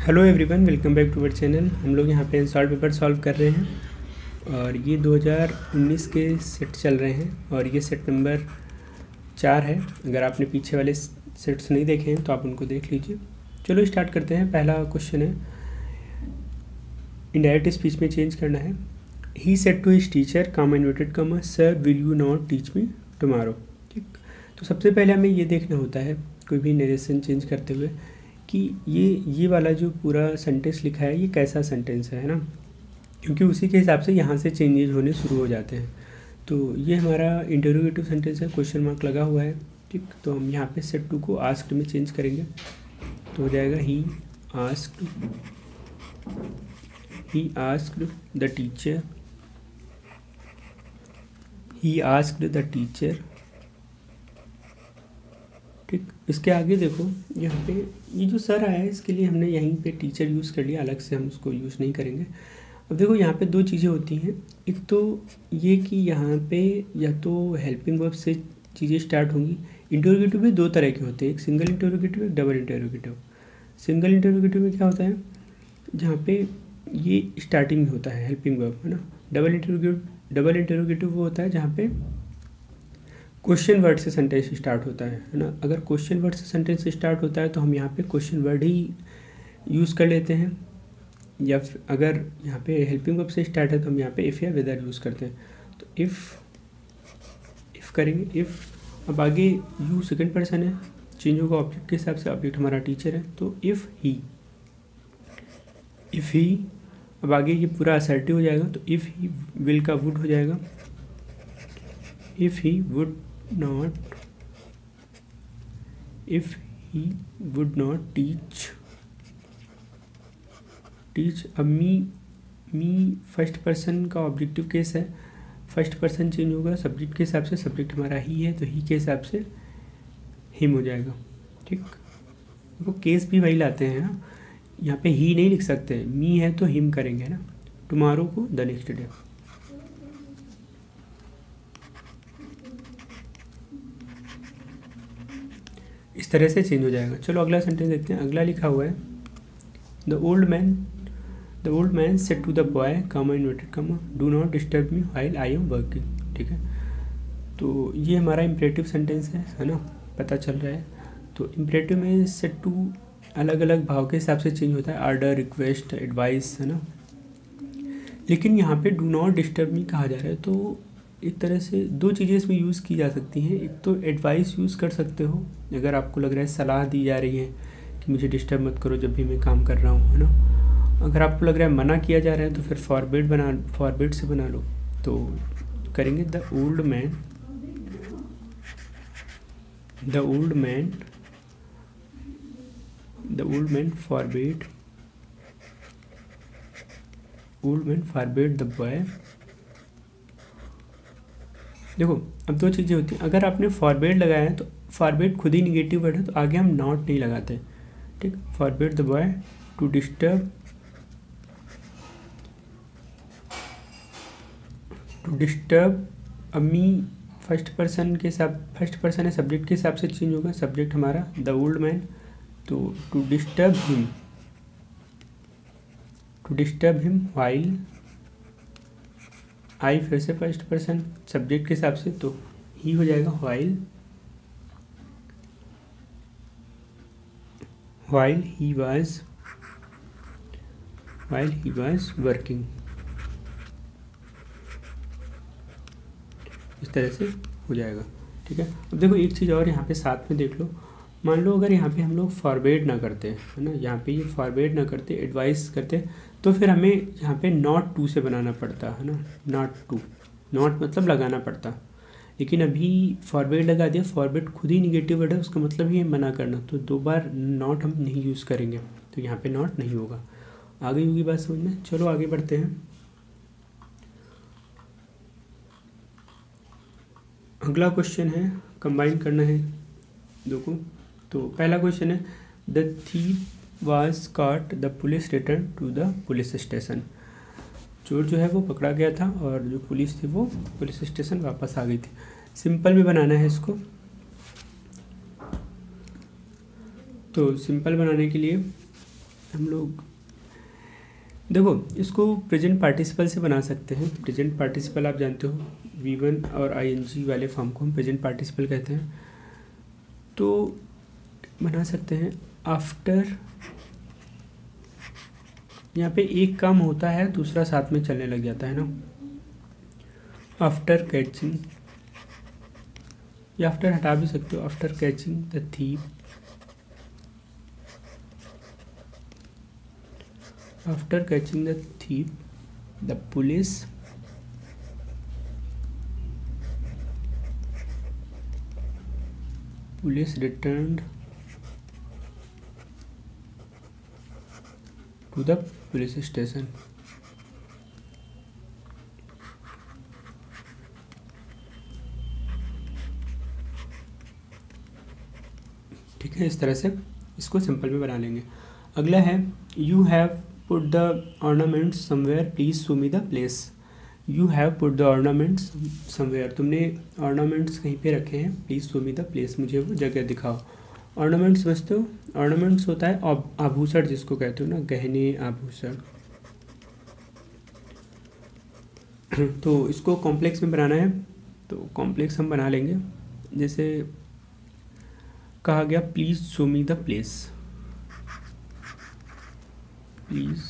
Hello everyone, welcome back to our channel. हम लोग यहाँ पे अनसॉल्व पेपर सॉल्व कर रहे हैं और ये 2019 के सेट चल रहे हैं और ये सेट नंबर 4 है। अगर आपने पीछे वाले सेट्स नहीं देखे हैं तो आप उनको देख लीजिए। चलो स्टार्ट करते हैं। पहला क्वेश्चन है, इनडायरेक्ट स्पीच में चेंज करना है। He said to his teacher comma inverted comma sir will you not teach me tomorrow. ठीक, तो सबसे पहले हमें ये देखना होता है कोई भी नरेशन चेंज करते हुए कि ये वाला जो पूरा सेंटेंस लिखा है ये कैसा सेंटेंस है ना, क्योंकि उसी के हिसाब से यहाँ से चेंजेस होने शुरू हो जाते हैं। तो ये हमारा इंटरोगेटिव सेंटेंस है, क्वेश्चन मार्क लगा हुआ है। ठीक, तो हम यहाँ पे सेड टू को आस्क्ड में चेंज करेंगे तो हो जाएगा ही आस्क्ड द टीचर। ठीक, इसके आगे देखो यहाँ पे ये जो सर आया है इसके लिए हमने यहीं पे टीचर यूज़ कर लिया, अलग से हम उसको यूज़ नहीं करेंगे। अब देखो यहाँ पे दो चीज़ें होती हैं। एक तो ये कि यहाँ पे या तो हेल्पिंग वर्ब से चीज़ें स्टार्ट होंगी। इंटरोगेटिव में दो तरह के होते हैं, एक सिंगल इंटरोगेटिव, एक डबल इंटरोगेटिव। सिंगल इंटरोगेटिव में क्या होता है, जहाँ पे ये स्टार्टिंग में होता है हेल्पिंग वर्ब, है ना। डबल इंटरोगेटिव वो होता है जहाँ पे क्वेश्चन वर्ड से सेंटेंस स्टार्ट होता है ना। अगर क्वेश्चन वर्ड से सेंटेंस स्टार्ट होता है तो हम यहाँ पे क्वेश्चन वर्ड ही यूज़ कर लेते हैं, या फिर अगर यहाँ पे हेल्पिंग वर्ब से स्टार्ट है तो हम यहाँ पे इफ़ या वेदर यूज़ करते हैं। तो इफ़ करेंगे, इफ़। अब आगे यू सेकंड पर्सन है, चेंज होगा ऑब्जेक्ट के हिसाब से। ऑब्जेक्ट हमारा टीचर है तो इफ़ ही। अब आगे ये पूरा असर्टिव हो जाएगा तो इफ़ ही विल का वुड हो जाएगा। If he would not teach. अब मी फर्स्ट पर्सन का ऑब्जेक्टिव केस है, फर्स्ट पर्सन चेंज होगा सब्जेक्ट के हिसाब से। सब्जेक्ट हमारा ही है तो ही के हिसाब से हिम हो जाएगा। ठीक, देखो केस भी वही लाते हैं ना, यहाँ पे ही नहीं लिख सकते, मी है तो हिम करेंगे ना। टुमारो को द नेक्स्ट डे। इस तरह से चेंज हो जाएगा। चलो अगला सेंटेंस देखते हैं। अगला लिखा हुआ है, the old man said to the boy comma inverted comma do not disturb me while I am working. ठीक है, तो ये हमारा इम्परेटिव सेंटेंस है ना, पता चल रहा है। तो इम्परेटिव में सेड टू अलग अलग भाव के हिसाब से चेंज होता है, आर्डर, रिक्वेस्ट, एडवाइस, है ना। लेकिन यहाँ पे डू नॉट डिस्टर्ब मी कहा जा रहा है तो एक तरह से दो चीज़ें इसमें यूज़ की जा सकती हैं। एक तो एडवाइस यूज़ कर सकते हो, अगर आपको लग रहा है सलाह दी जा रही है कि मुझे डिस्टर्ब मत करो जब भी मैं काम कर रहा हूँ, है ना। अगर आपको लग रहा है मना किया जा रहा है तो फिर फॉरबिड से बना लो। तो करेंगे the old man forbid the boy. देखो अब दो चीज़ें होती हैं, अगर आपने फॉरबिड लगाया है तो फॉरबिड खुद ही निगेटिव वर्ड है तो आगे हम नॉट नहीं लगाते। ठीक, forbid the boy to disturb. अब मी फर्स्ट पर्सन है, सब्जेक्ट के हिसाब से चेंज होगा। सब्जेक्ट हमारा द ओल्ड मैन, तो to disturb him while I, फिर से फर्स्ट पर्सन सब्जेक्ट के हिसाब से तो ही हो जाएगा व्हाइल ही वाज वर्किंग। इस तरह से हो जाएगा। ठीक है, अब देखो एक चीज़ और यहाँ पे साथ में देख लो। मान लो अगर यहाँ पे हम लोग फॉरबिड ना करते, है ना, यहाँ पे ये फॉरबिड ना करते, एडवाइस करते, तो फिर हमें यहाँ पे नॉट टू से बनाना पड़ता है ना। नॉट मतलब लगाना पड़ता, लेकिन अभी फॉरबिड लगा दिया। फॉरबिड खुद ही निगेटिव वर्ड है, उसका मतलब ही है मना करना, तो दो बार नॉट हम नहीं यूज़ करेंगे, तो यहाँ पे नॉट नहीं होगा। आगे होगी बात समझ में। चलो आगे बढ़ते हैं। अगला क्वेश्चन है, कंबाइन करना है दो को। तो पहला क्वेश्चन है, the thief was caught, the police return to the police station. चोर जो है वो पकड़ा गया था और जो पुलिस थी वो पुलिस स्टेशन वापस आ गई थी। सिंपल में बनाना है इसको, तो सिंपल बनाने के लिए हम लोग देखो इसको प्रेजेंट पार्टिसिपल से बना सकते हैं। प्रेजेंट पार्टिसिपल आप जानते हो V1 और ING वाले फॉर्म को हम प्रेजेंट पार्टिसिपल कहते हैं। तो बना सकते हैं आफ्टर, यहाँ पे एक काम होता है दूसरा साथ में चलने लग जाता है ना। आफ्टर कैचिंग, या आफ्टर हटा भी सकते हो, after catching the thief, after catching the thief the police returned to the police station। ठीक है, इस तरह से इसको सिंपल में बना लेंगे। अगला है you have put the ornaments somewhere please show me the place. You have put the ornaments somewhere, तुमने ऑर्नामेंट्स कहीं पे रखे हैं, please show me the place, मुझे वो जगह दिखाओ। ऑर्नामेंट्स समझते हो? ऑर्नामेंट्स होता है आभूषण जिसको कहते हो ना, गहने आभूषण। तो इसको कॉम्प्लेक्स में बनाना है, तो कॉम्प्लेक्स हम बना लेंगे। जैसे कहा गया please show me the place, please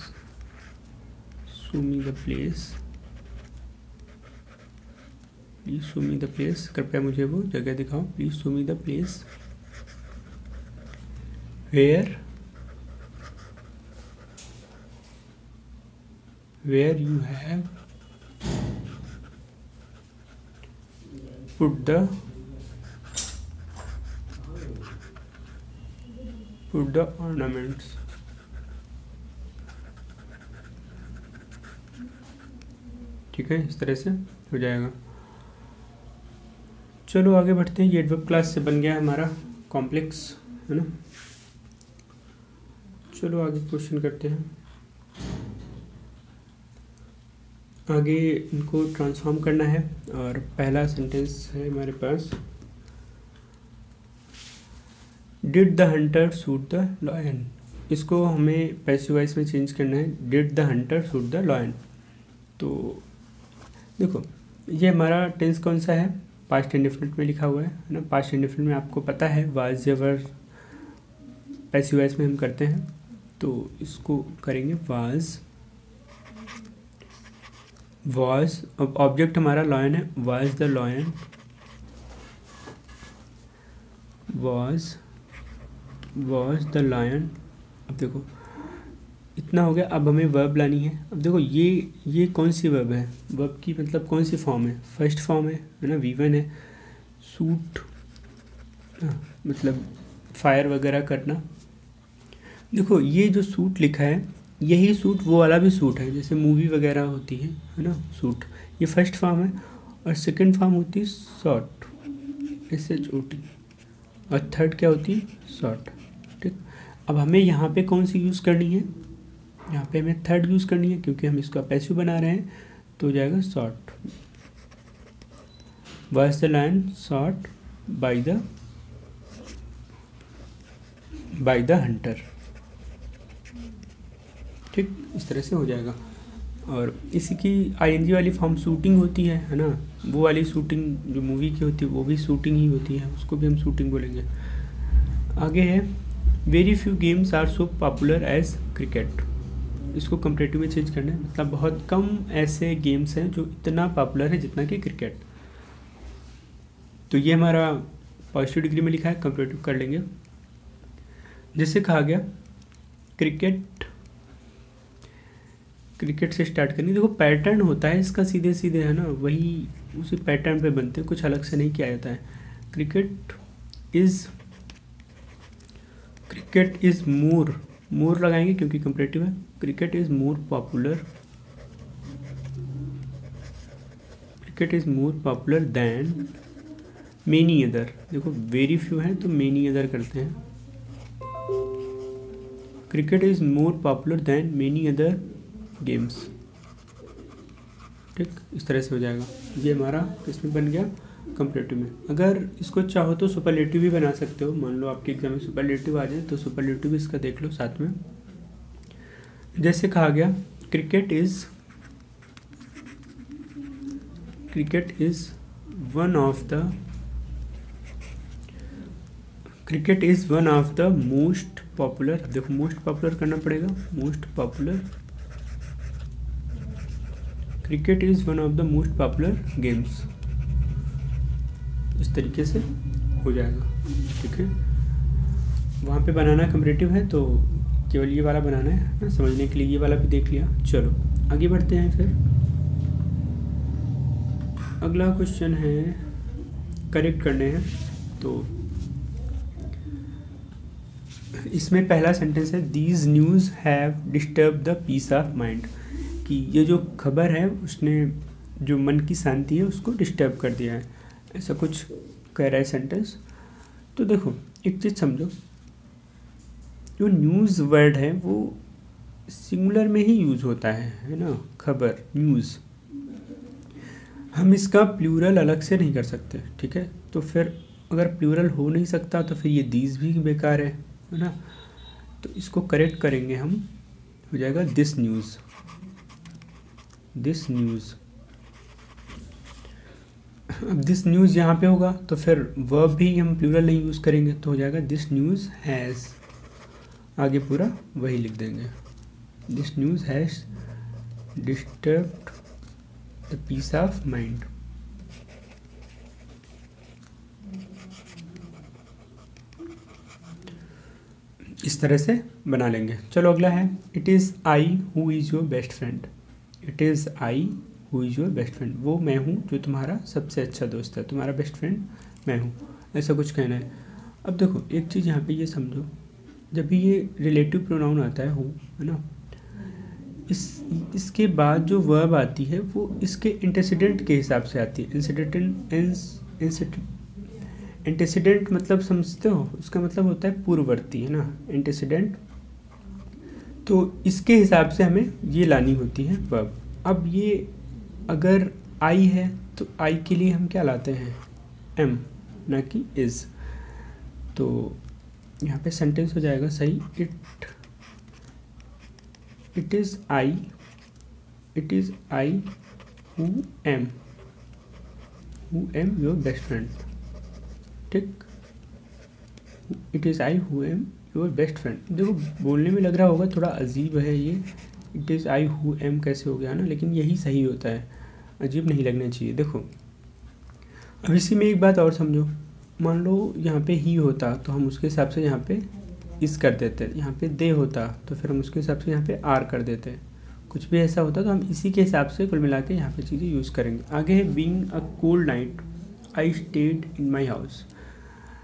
show me the place, please show me the place, कृपया मुझे वो जगह दिखाओ। Please show me the place where you have put the ornaments. ठीक है, इस तरह से हो जाएगा। चलो आगे बढ़ते हैं। ये एडवर्ब क्लास से बन गया हमारा कॉम्प्लेक्स, है ना। चलो आगे क्वेश्चन करते हैं। आगे इनको ट्रांसफॉर्म करना है और पहला सेंटेंस है हमारे पास, did the hunter shoot the lion. इसको हमें पैसिव वॉइस में चेंज करना है, did the hunter shoot the lion. तो देखो ये हमारा टेंस कौन सा है, पास्ट इंडेफिनिट में लिखा हुआ है ना। पास्ट इंडेफिनिट में आपको पता है वाज एवर पैसिव वॉइस में हम करते हैं, तो इसको करेंगे वाज। अब ऑब्जेक्ट हमारा लॉयन है, was the lion, was the lion. अब देखो इतना हो गया, अब हमें वर्ब लानी है। अब देखो ये कौन सी वर्ब है, वर्ब की मतलब कौन सी फॉर्म है, फर्स्ट फॉर्म है ना, V1 है। सूट मतलब फायर वगैरह करना। देखो ये जो सूट लिखा है, यही सूट वो वाला भी सूट है, जैसे मूवी वगैरह होती है ना सूट, ये फर्स्ट फॉर्म है। और सेकंड फॉर्म होती है शॉर्ट, SHOT, और थर्ड क्या होती है, शॉर्ट। ठीक, अब हमें यहाँ पे कौन सी यूज़ करनी है, यहाँ पे हमें थर्ड यूज़ करनी है, क्योंकि हम इसका पैसिव बना रहे हैं, तो हो जाएगा short. Was the lion shot by the hunter. ठीक, इस तरह से हो जाएगा। और इसी की ING वाली फॉर्म शूटिंग होती है ना, वो वाली शूटिंग जो मूवी की होती है वो भी शूटिंग ही होती है, उसको भी हम शूटिंग बोलेंगे। आगे है very few games are so popular as cricket. इसको कंपैरेटिव में चेंज करना है, मतलब बहुत कम ऐसे गेम्स हैं जो इतना पॉपुलर है जितना कि क्रिकेट। तो ये हमारा पॉजिटिव डिग्री में लिखा है, कंपैरेटिव कर लेंगे। जैसे कहा गया क्रिकेट से स्टार्ट करनी। देखो पैटर्न होता है इसका सीधे सीधे, है ना, वही उसी पैटर्न पे बनते हैं, कुछ अलग से नहीं किया जाता है। क्रिकेट इज़ मोर लगाएंगे क्योंकि कंपैरेटिव है। Cricket is more popular than many other. देखो वेरी फ्यू है तो मेनी अदर करते हैं। Cricket is more popular than many other games. ठीक, इस तरह से हो जाएगा। ये हमारा इसमें बन गया कंपैरेटिव में। अगर इसको चाहो तो सुपरलेटिव भी बना सकते हो। मान लो आपके एग्जाम में सुपरलेटिव आ जाए तो सुपरलेटिव इसका देख लो साथ में। जैसे कहा गया cricket is one of the most popular, देखो मोस्ट पॉपुलर करना पड़ेगा, most popular, cricket is one of the most popular games, इस तरीके से हो जाएगा। ठीक है, वहाँ पे बनाना कंपैरेटिव है तो केवल ये वाला बनाना है ना, समझने के लिए ये वाला भी देख लिया। चलो आगे बढ़ते हैं। फिर अगला क्वेश्चन है, करेक्ट करने हैं। तो इसमें पहला सेंटेंस है these news have disturb the peace of mind, कि ये जो खबर है उसने जो मन की शांति है उसको डिस्टर्ब कर दिया है, ऐसा कुछ कह रहा है सेंटेंस। तो देखो एक चीज़ समझो, जो न्यूज़ वर्ड है वो सिंगुलर में ही यूज़ होता है ना, खबर न्यूज़, हम इसका प्लूरल अलग से नहीं कर सकते। ठीक है, तो फिर अगर प्लूरल हो नहीं सकता तो फिर ये दीज भी बेकार है ना। तो इसको करेक्ट करेंगे हम, हो जाएगा दिस न्यूज़। अब दिस न्यूज़ यहाँ पे होगा तो फिर वर्ब भी हम प्लूरल नहीं यूज़ करेंगे, तो हो जाएगा दिस न्यूज़ हैज़, आगे पूरा वही लिख देंगे, this news has disturbed the peace of mind. इस तरह से बना लेंगे। चलो अगला है, it is I who is your best friend. It is I who is your best friend, वो मैं हूँ जो तुम्हारा सबसे अच्छा दोस्त है, तुम्हारा बेस्ट फ्रेंड मैं हूँ, ऐसा कुछ कहना है। अब देखो एक चीज़ यहाँ पे ये समझो, जब भी ये रिलेटिव प्रोनाउन आता है हु, है ना, इसके बाद जो वर्ब आती है वो इसके एंटेसिडेंट के हिसाब से आती है। एंटेसिडेंट मतलब समझते हो, उसका मतलब होता है पूर्ववर्ती, है ना, एंटेसिडेंट। तो इसके हिसाब से हमें ये लानी होती है वर्ब। अब ये अगर आई है तो आई के लिए हम क्या लाते हैं, एम, ना कि इज़। तो यहाँ पे सेंटेंस हो जाएगा सही, it is I who am your best friend. ठीक, it is I who am your best friend. देखो बोलने में लग रहा होगा थोड़ा अजीब है ये, it is I who M कैसे हो गया ना, लेकिन यही सही होता है, अजीब नहीं लगना चाहिए। देखो अब इसी में एक बात और समझो, मान लो यहाँ पे ही होता तो हम उसके हिसाब से यहाँ पे इस कर देते, यहाँ पे दे होता तो फिर हम उसके हिसाब से यहाँ पे आर कर देते, कुछ भी ऐसा होता तो हम इसी के हिसाब से कुल मिला के यहाँ पे चीज़ें यूज़ करेंगे। आगे है being a cold night I stayed in my house,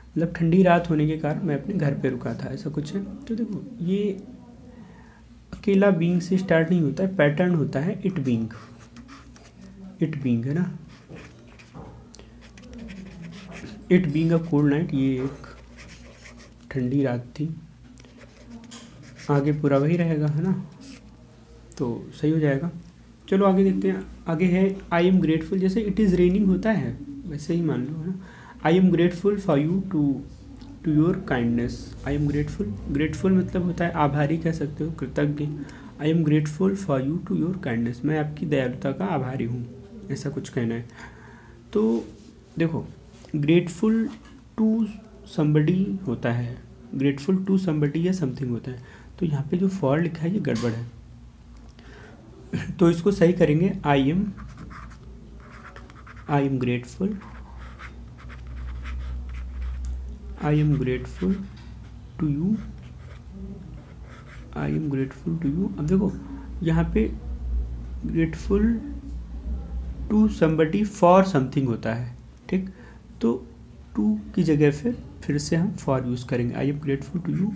मतलब ठंडी रात होने के कारण मैं अपने घर पे रुका था, ऐसा कुछ है। तो देखो ये अकेला बीइंग से स्टार्ट नहीं होता है, पैटर्न होता है इट बीइंग, है ना, it being a cold night, ये एक ठंडी रात थी, आगे पूरा वही रहेगा, है ना, तो सही हो जाएगा। चलो आगे देखते हैं। आगे है आई एम ग्रेटफुल, जैसे इट इज़ रेनिंग होता है वैसे ही मान लो, है ना, I am grateful for you to your kindness. I am grateful मतलब होता है आभारी, कह सकते हो, कृतज्ञ। I am grateful for you to your kindness, मैं आपकी दयालुता का आभारी हूँ, ऐसा कुछ कहना है। तो देखो ग्रेटफुल टू समबडी होता है, ग्रेटफुल टू समबडी या समथिंग होता है, तो यहाँ पे जो फॉर लिखा है ये गड़बड़ है, तो इसको सही करेंगे, I am grateful to you, अब देखो यहाँ पे grateful to somebody for something होता है, ठीक, तो टू की जगह फिर से हम फॉर यूज़ करेंगे। I am grateful to you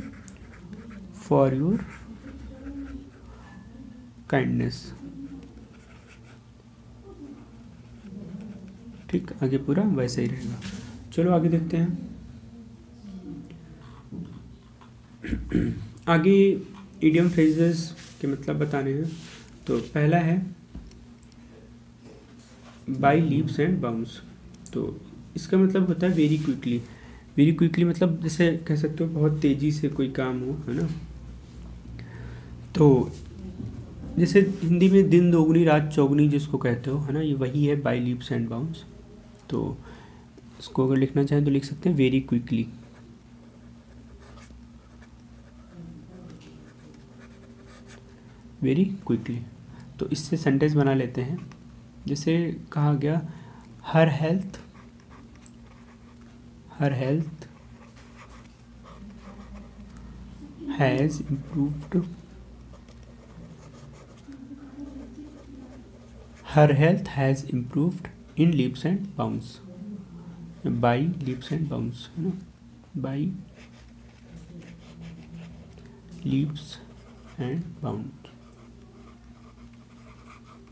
for your kindness, ठीक, आगे पूरा वैसे ही रहेगा। चलो आगे देखते हैं। आगे इडियम फ्रेजेस के मतलब बताने हैं। तो पहला है बाई लीप्स एंड बाउंस, तो इसका मतलब होता है वेरी क्विकली मतलब जैसे कह सकते हो बहुत तेज़ी से कोई काम हो, है ना। तो जैसे हिंदी में दिन दोगुनी रात चौगुनी जिसको कहते हो, है ना, ये वही है बाई लीप्स एंड बाउंड्स। तो इसको अगर लिखना चाहें तो लिख सकते हैं वेरी क्विकली। Very quickly. तो इससे सेंटेंस बना लेते हैं। जैसे कहा गया her health has improved, her health has improved in leaps and bounds, by leaps and bounds, है ना, बाई लीप्स एंड बाउंड।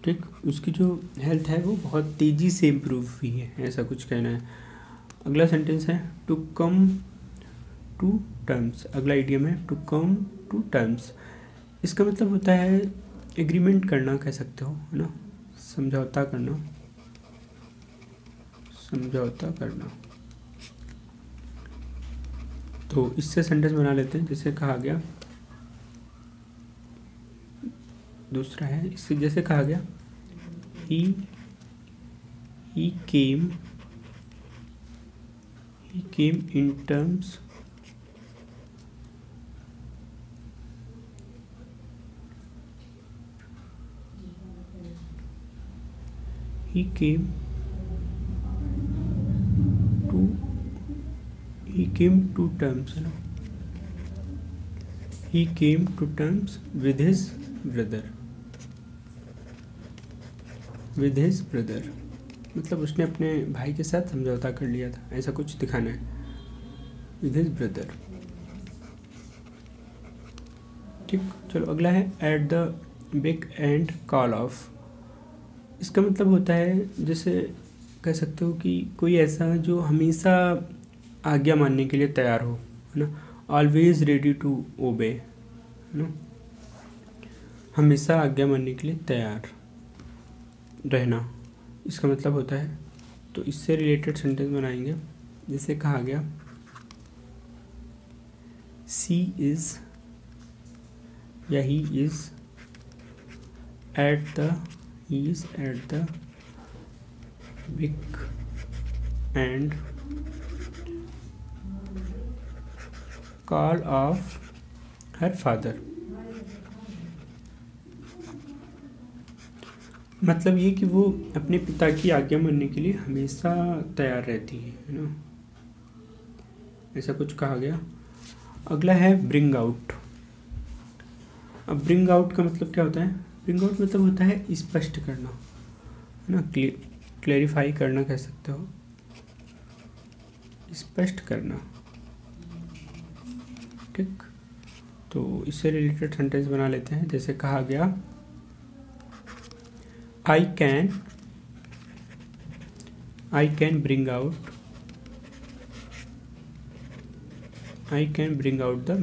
ठीक, उसकी जो हेल्थ है वो बहुत तेज़ी से इम्प्रूव हुई है, ऐसा कुछ कहना है। अगला सेंटेंस है टू कम टू टर्म्स। अगला इडियम है टू कम टू टर्म्स। इसका मतलब होता है एग्रीमेंट करना, कह सकते हो, है ना, समझौता करना, समझौता करना। तो इससे सेंटेंस बना लेते हैं। जैसे कहा गया, दूसरा है इससे, जैसे कहा गया he came in terms he came to terms, है ना, he came to terms with his brother, मतलब उसने अपने भाई के साथ समझौता कर लिया था, ऐसा कुछ दिखाना है, with his brother। ठीक, चलो अगला है at the big and call of. इसका मतलब होता है, जैसे कह सकते हो कि कोई ऐसा जो हमेशा आज्ञा मानने के लिए तैयार हो, है ना, ऑलवेज रेडी टू ओबे, है ना, हमेशा आज्ञा मानने के लिए तैयार रहना, इसका मतलब होता है। तो इससे रिलेटेड सेंटेंस बनाएंगे। जैसे कहा गया सी इज़ या he is at the big and call of her father. मतलब ये कि वो अपने पिता की आज्ञा मानने के लिए हमेशा तैयार रहती है ना, ऐसा कुछ कहा गया। अगला है ब्रिंग आउट। अब ब्रिंग आउट का मतलब क्या होता है? ब्रिंग आउट मतलब होता है स्पष्ट करना, है ना, क्लेरिफाई करना कह सकते हो, स्पष्ट करना। ठीक, तो इससे रिलेटेड सेंटेंस बना लेते हैं। जैसे कहा गया I can bring out the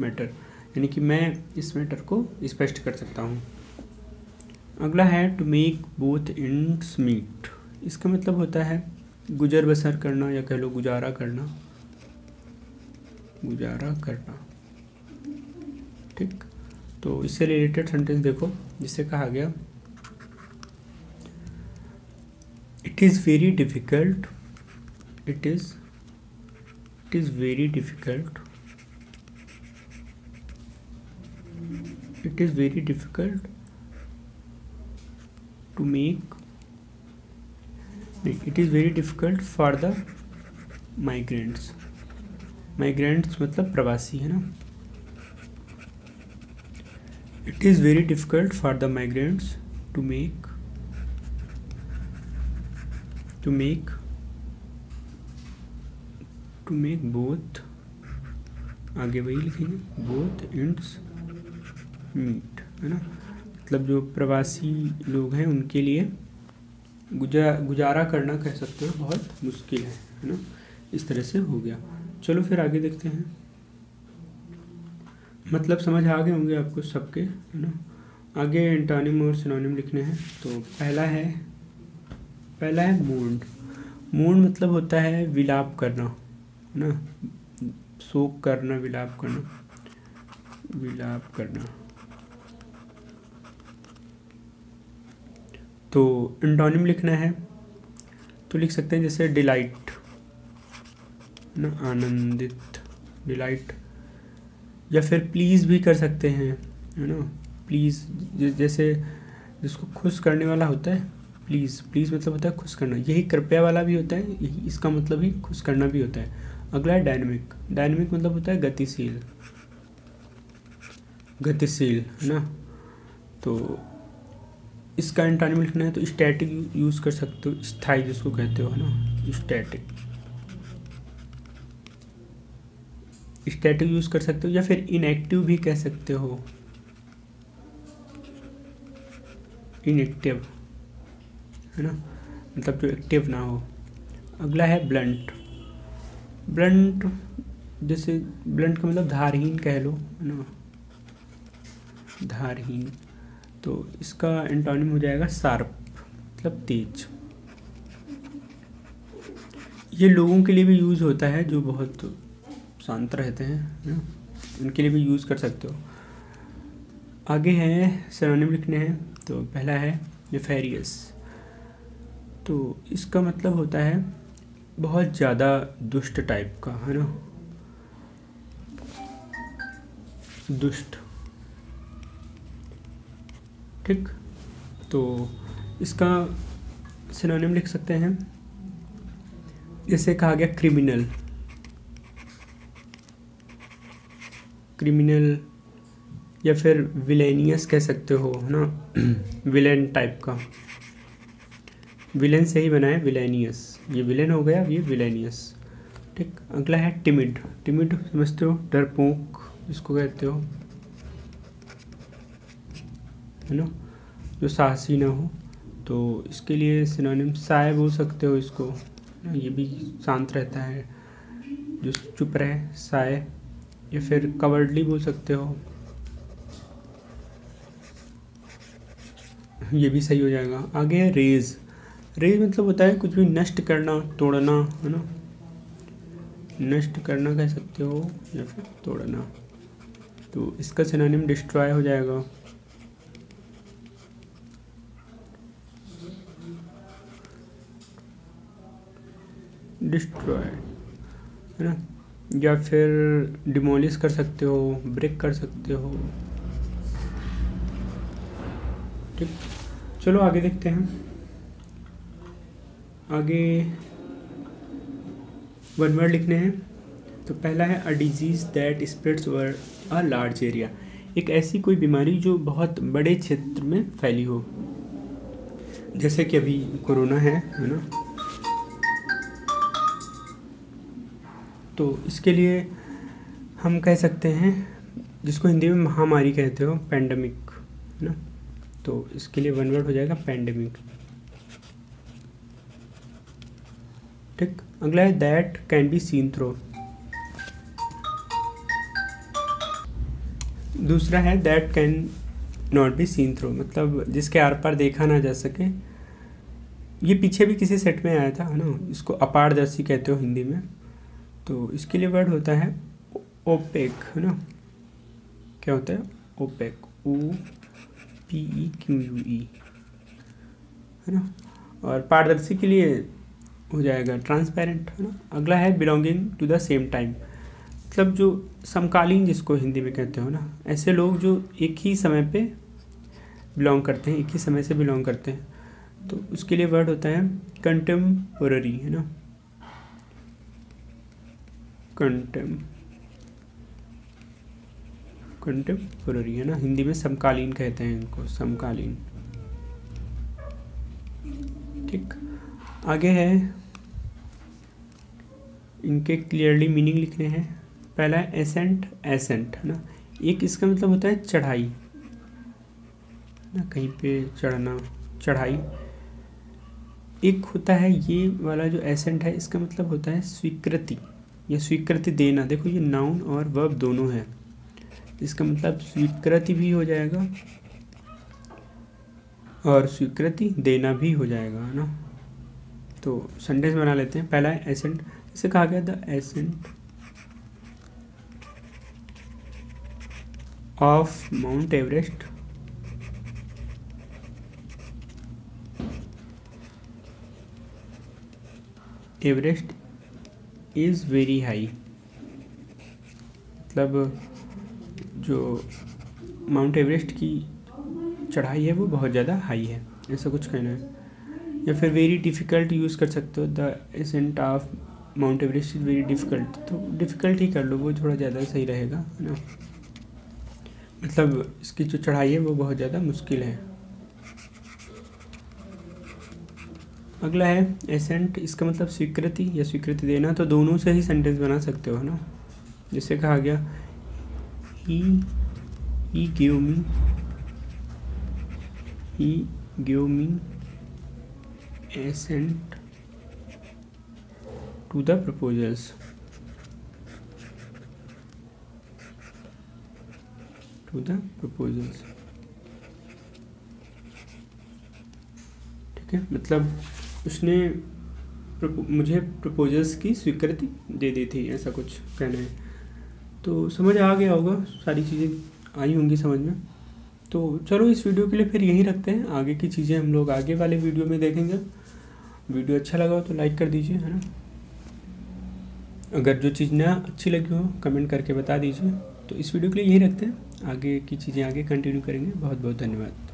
matter, यानी कि मैं इस मैटर को स्पष्ट कर सकता हूँ। अगला है to make both ends meet. इसका मतलब होता है गुजर बसर करना, या कह लो गुजारा करना, ठीक। तो इससे रिलेटेड सेंटेंस देखो, जिससे कहा गया it is very difficult, it is very difficult to make, it is very difficult for the migrants मतलब प्रवासी, है ना। It is very difficult for the migrants to make both, आगे वही लिखेंगे, both ends meet, है ना, मतलब जो प्रवासी लोग हैं उनके लिए गुजारा करना कह सकते हो बहुत मुश्किल है ना। इस तरह से हो गया। चलो फिर आगे देखते हैं। मतलब समझ आ गए होंगे आपको सबके, है ना। आगे एंटोनिम और सिनोनिम लिखने हैं। तो पहला है मूड। मूड मतलब होता है विलाप करना, है ना, शोक करना, विलाप करना, विलाप करना। तो एंटोनिम लिखना है तो लिख सकते हैं जैसे डिलाइट ना, आनंदित, डिलाइट। या फिर प्लीज़ भी कर सकते हैं, है ना, प्लीज़। जैसे जिसको खुश करने वाला होता है, प्लीज़, प्लीज़ मतलब होता है खुश करना। यही कृपया वाला भी होता है, यही इसका मतलब ही खुश करना भी होता है। अगला है डायनेमिक। डायनेमिक मतलब होता है गतिशील, गतिशील, है ना। तो इसका एंटोनिम लिखना है तो स्टैटिक यूज़ कर सकते हो, स्थायी जिसको कहते हो, है ना, स्टैटिक। स्टैटिक यूज़ कर सकते हो या फिर इनएक्टिव भी कह सकते हो, इनएक्टिव, है ना, मतलब जो एक्टिव ना हो। अगला है ब्लंट। ब्लंट जैसे ब्लंट का मतलब धारहीन कह लो, है ना, धारहीन। तो इसका एंटोनिम हो जाएगा शार्प, मतलब तेज। ये लोगों के लिए भी यूज़ होता है जो बहुत शांत रहते हैं, है ना, उनके लिए भी यूज़ कर सकते हो। आगे है सिनोनिम लिखने हैं। तो पहला है नेफेरियस। तो इसका मतलब होता है बहुत ज़्यादा दुष्ट टाइप का, है ना, दुष्ट, ठीक। तो इसका सिनोनिम लिख सकते हैं जैसे कहा गया क्रिमिनल, क्रिमिनल, या फिर विलेनियस कह सकते हो, है ना, विलेन टाइप का। विलेन से ही बना है विलेनियस, ये विलेन हो गया, ये विलेनियस, ठीक। अगला है टिमिड। टिमिड समझते हो, डरपोक जिसको कहते हो, है ना, जो साहसी ना हो। तो इसके लिए सिनोनिम साय बोल सकते हो इसको, ये भी शांत रहता है, जो चुप रहे, साय। या फिर कवर्डली बोल सकते हो, ये भी सही हो जाएगा। आगे है रेज। रेज मतलब होता है कुछ भी नष्ट करना, तोड़ना, है ना, नष्ट करना कह सकते हो या फिर तोड़ना। तो इसका सिनोनिम डिस्ट्रॉय हो जाएगा। डिस्ट्रॉय, है ना, या फिर डिमोलिश कर सकते हो, ब्रेक कर सकते हो, ठीक। चलो आगे देखते हैं। आगे वन वर्ड लिखने हैं। तो पहला है a disease that spreads over a large area. एक ऐसी कोई बीमारी जो बहुत बड़े क्षेत्र में फैली हो, जैसे कि अभी कोरोना है ना। तो इसके लिए हम कह सकते हैं, जिसको हिंदी में महामारी कहते हो, पैंडेमिक, है ना। तो इसके लिए वन वर्ड हो जाएगा पैंडेमिक, ठीक। अगला है that can be seen through. दूसरा है that can not be seen through, मतलब जिसके आर पार देखा ना जा सके। ये पीछे भी किसी सेट में आया था, है ना, इसको अपारदर्शी कहते हो हिंदी में। तो इसके लिए वर्ड होता है ओपेक, है ना। क्या होता है ओपेक, OPEQUE, है ना। और पारदर्शी के लिए हो जाएगा ट्रांसपेरेंट, है ना। अगला है belonging to the same time, मतलब जो समकालीन जिसको हिंदी में कहते हो ना, ऐसे लोग जो एक ही समय पे बिलोंग करते हैं, एक ही समय से बिलोंग करते हैं। तो उसके लिए वर्ड होता है कंटेम्पोररी, है ना, कंटेम्पोररी, है ना, हिंदी में समकालीन कहते हैं इनको, समकालीन, ठीक। आगे है इनके क्लियरली मीनिंग लिखने हैं। पहला है एसेंट, एसेंट, है ना। एक इसका मतलब होता है चढ़ाई, ना, कहीं पे चढ़ना, चढ़ाई। एक होता है ये वाला जो एसेंट है, इसका मतलब होता है स्वीकृति या स्वीकृति देना। देखो ये नाउन और वर्ब दोनों है, इसका मतलब स्वीकृति भी हो जाएगा और स्वीकृति देना भी हो जाएगा, है ना। तो सेंटेंस बना लेते हैं। पहला है एसेंट, जैसे कहा गया the ascent of mount Everest is very high, मतलब जो माउंट एवरेस्ट की चढ़ाई है वो बहुत ज़्यादा हाई है, ऐसा कुछ कहना है। या फिर वेरी डिफ़िकल्ट यूज़ कर सकते हो, the ascent of mount Everest is very difficult, तो डिफ़िकल्ट ही कर लो, वो थोड़ा ज़्यादा सही रहेगा, है ना। मतलब इसकी जो चढ़ाई है वो बहुत ज़्यादा मुश्किल है। अगला है एसेंट, इसका मतलब स्वीकृति या स्वीकृति देना, तो दोनों से ही सेंटेंस बना सकते हो ना। जैसे कहा गया he give me assent to the proposals, ठीक है, मतलब उसने मुझे प्रपोजल्स की स्वीकृति दे दी थी, ऐसा कुछ कहना है। तो समझ आ गया होगा, सारी चीज़ें आई होंगी समझ में। तो चलो इस वीडियो के लिए फिर यहीं रखते हैं, आगे की चीज़ें हम लोग आगे वाले वीडियो में देखेंगे। वीडियो अच्छा लगा हो तो लाइक कर दीजिए, है ना। अगर जो चीज़ ना अच्छी लगी हो कमेंट करके बता दीजिए। तो इस वीडियो के लिए यही रखते हैं, आगे की चीज़ें आगे कंटिन्यू करेंगे। बहुत बहुत धन्यवाद।